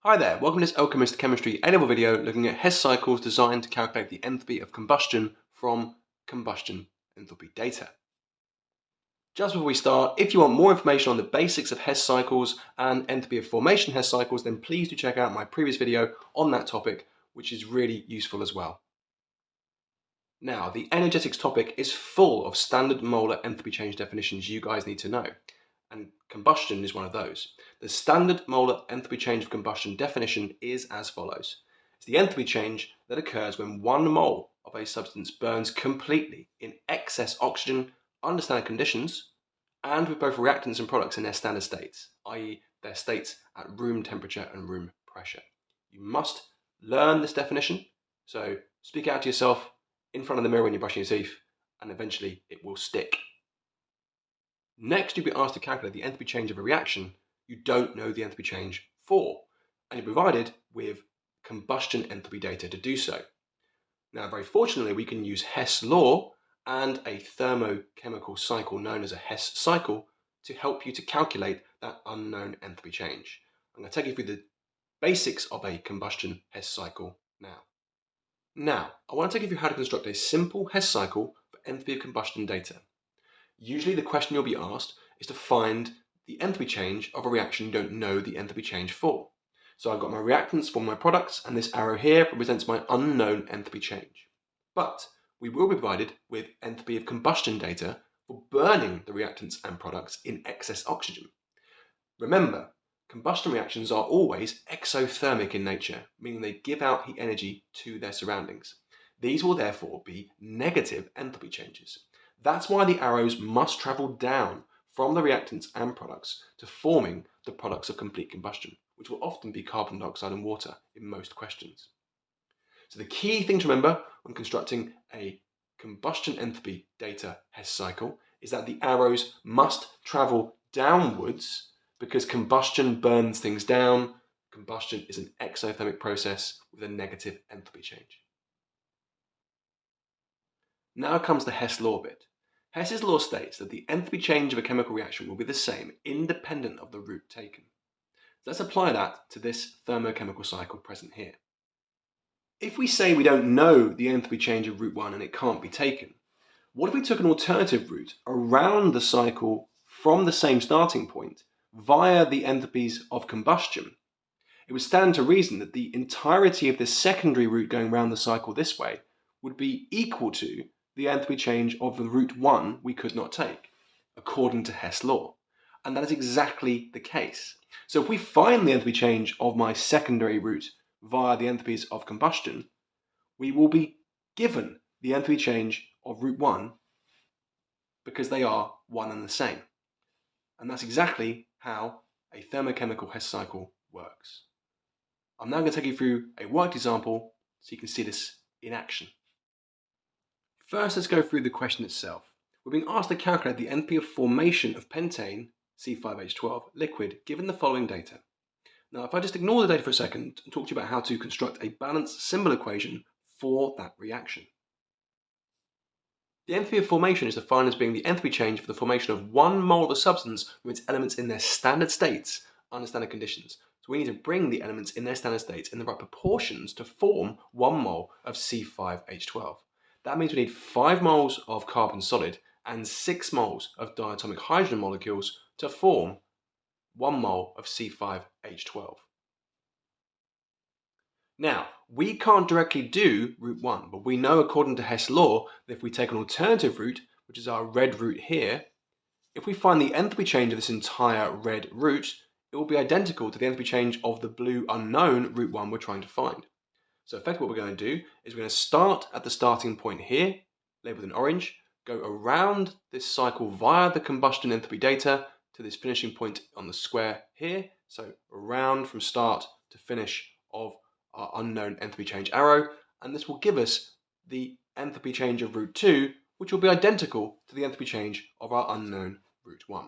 Hi there, welcome to this Elkchemist Chemistry A-Level video looking at Hess cycles designed to calculate the enthalpy of combustion from combustion enthalpy data. Just before we start, if you want more information on the basics of Hess cycles and enthalpy of formation Hess cycles, then please do check out my previous video on that topic, which is really useful as well. Now, the energetics topic is full of standard molar enthalpy change definitions you guys need to know, and combustion is one of those. The standard molar enthalpy change of combustion definition is as follows. It's the enthalpy change that occurs when 1 mole of a substance burns completely in excess oxygen under standard conditions and with both reactants and products in their standard states, i.e. their states at room temperature and room pressure. You must learn this definition, so speak out to yourself in front of the mirror when you're brushing your teeth, and eventually it will stick. Next, you'll be asked to calculate the enthalpy change of a reaction you don't know the enthalpy change for, and you're provided with combustion enthalpy data to do so. Now, very fortunately, we can use Hess law and a thermochemical cycle known as a Hess cycle to help you to calculate that unknown enthalpy change. I'm going to take you through the basics of a combustion Hess cycle now. Now, I want to take you through how to construct a simple Hess cycle for enthalpy of combustion data. Usually the question you'll be asked is to find the enthalpy change of a reaction you don't know the enthalpy change for. So I've got my reactants for my products, and this arrow here represents my unknown enthalpy change. But we will be provided with enthalpy of combustion data for burning the reactants and products in excess oxygen. Remember, combustion reactions are always exothermic in nature, meaning they give out heat energy to their surroundings. These will therefore be negative enthalpy changes. That's why the arrows must travel down from the reactants and products to forming the products of complete combustion, which will often be carbon dioxide and water in most questions. So the key thing to remember when constructing a combustion enthalpy data Hess cycle is that the arrows must travel downwards because combustion burns things down. Combustion is an exothermic process with a negative enthalpy change. Now comes the Hess law bit. Hess's law states that the enthalpy change of a chemical reaction will be the same independent of the route taken. So let's apply that to this thermochemical cycle present here. If we say we don't know the enthalpy change of route 1 and it can't be taken, what if we took an alternative route around the cycle from the same starting point via the enthalpies of combustion? It would stand to reason that the entirety of this secondary route going around the cycle this way would be equal to the enthalpy change of the route 1 we could not take, according to Hess law. And that is exactly the case. So if we find the enthalpy change of my secondary route via the enthalpies of combustion, we will be given the enthalpy change of route 1 because they are one and the same. And that's exactly how a thermochemical Hess cycle works. I'm now going to take you through a worked example so you can see this in action. First, let's go through the question itself. We're being asked to calculate the enthalpy of formation of pentane, C5H12, liquid, given the following data. Now, if I just ignore the data for a second and talk to you about how to construct a balanced symbol equation for that reaction. The enthalpy of formation is defined as being the enthalpy change for the formation of 1 mole of a substance from its elements in their standard states under standard conditions. So we need to bring the elements in their standard states in the right proportions to form 1 mole of C5H12. That means we need 5 moles of carbon solid and 6 moles of diatomic hydrogen molecules to form 1 mole of C5H12. Now, we can't directly do route 1, but we know according to Hess law that if we take an alternative route, which is our red route here, if we find the enthalpy change of this entire red route, it will be identical to the enthalpy change of the blue unknown route 1 we're trying to find. So effectively what we're going to do is we're going to start at the starting point here, labeled in orange, go around this cycle via the combustion enthalpy data to this finishing point on the square here. So around from start to finish of our unknown enthalpy change arrow, and this will give us the enthalpy change of route 2, which will be identical to the enthalpy change of our unknown route 1.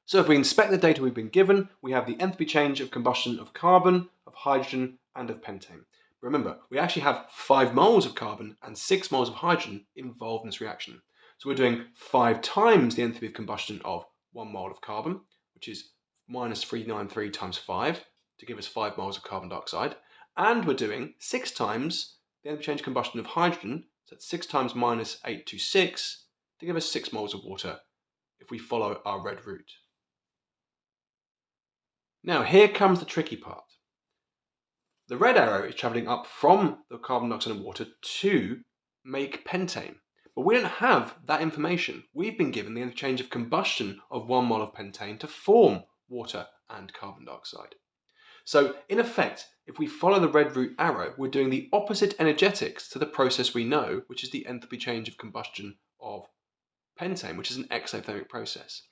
So if we inspect the data we've been given, we have the enthalpy change of combustion of carbon, of hydrogen, and of pentane. Remember, we actually have 5 moles of carbon and 6 moles of hydrogen involved in this reaction. So we're doing 5 times the enthalpy of combustion of 1 mole of carbon, which is minus 393 times 5, to give us 5 moles of carbon dioxide, and we're doing 6 times the enthalpy change of combustion of hydrogen, so that's 6 times minus 826, to give us 6 moles of water if we follow our red route. Now here comes the tricky part. The red arrow is travelling up from the carbon dioxide and water to make pentane. But we don't have that information. We've been given the interchange of combustion of 1 mole of pentane to form water and carbon dioxide. So in effect, if we follow the red route arrow, we're doing the opposite energetics to the process we know, which is the enthalpy change of combustion of pentane, which is an exothermic process.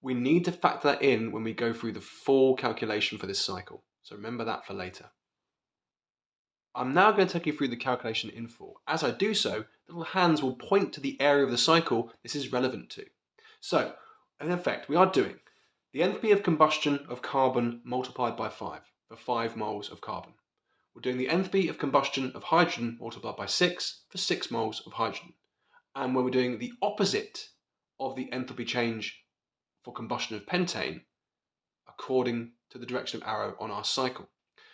We need to factor that in when we go through the full calculation for this cycle. So remember that for later. I'm now going to take you through the calculation in full. As I do so, little hands will point to the area of the cycle this is relevant to. So, in effect, we are doing the enthalpy of combustion of carbon multiplied by 5 for 5 moles of carbon. We're doing the enthalpy of combustion of hydrogen multiplied by 6 for 6 moles of hydrogen. And when we're doing the opposite of the enthalpy change for combustion of pentane, according to the direction of arrow on our cycle.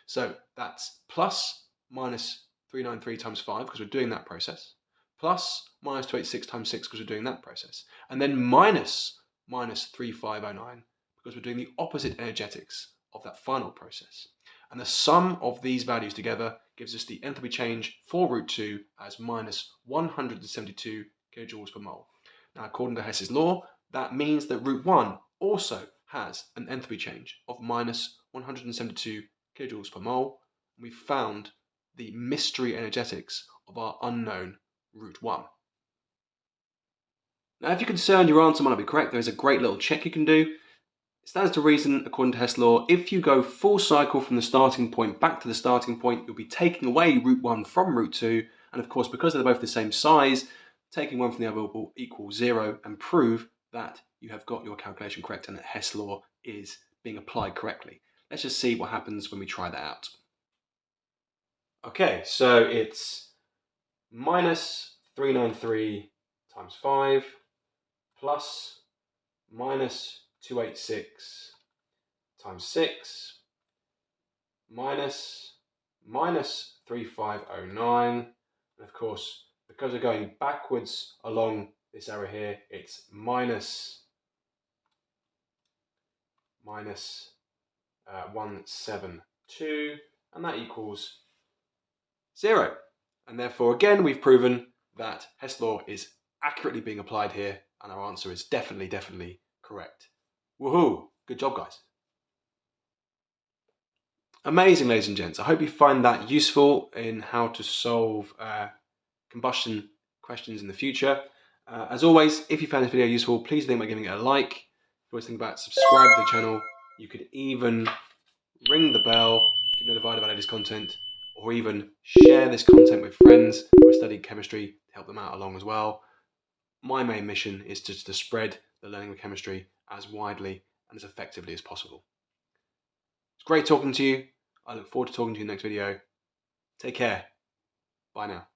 So that's plus minus 393 times 5 because we're doing that process, plus minus 286 times 6 because we're doing that process, and then minus 3509 because we're doing the opposite energetics of that final process. And the sum of these values together gives us the enthalpy change for route 2 as minus 172 kilojoules per mole. Now, according to Hess's law, that means that route 1 also has an enthalpy change of minus 172 kilojoules per mole. We've found the mystery energetics of our unknown route 1. Now, if you're concerned your answer might not be correct, there is a great little check you can do. It stands to reason, according to Hess' law, if you go full cycle from the starting point back to the starting point, you'll be taking away route 1 from route 2, and of course, because they're both the same size, taking one from the other will equal 0 and prove that you have got your calculation correct and that Hess' law is being applied correctly. Let's just see what happens when we try that out. Okay, so it's minus 393 times 5 plus minus 286 times 6 minus 3509, and of course, because we're going backwards along this arrow here, it's minus 172, and that equals 0. And therefore, again, we've proven that Hess' law is accurately being applied here, and our answer is definitely correct. Woohoo! Good job, guys. Amazing, ladies and gents. I hope you find that useful in how to solve combustion questions in the future. As always, if you found this video useful, please think about giving it a like. If you always think about subscribing to the channel, you could even ring the bell, get notified about latest content, or even share this content with friends who are studying chemistry to help them out along as well. My main mission is just to spread the learning of chemistry as widely and as effectively as possible. It's great talking to you. I look forward to talking to you in the next video. Take care. Bye now.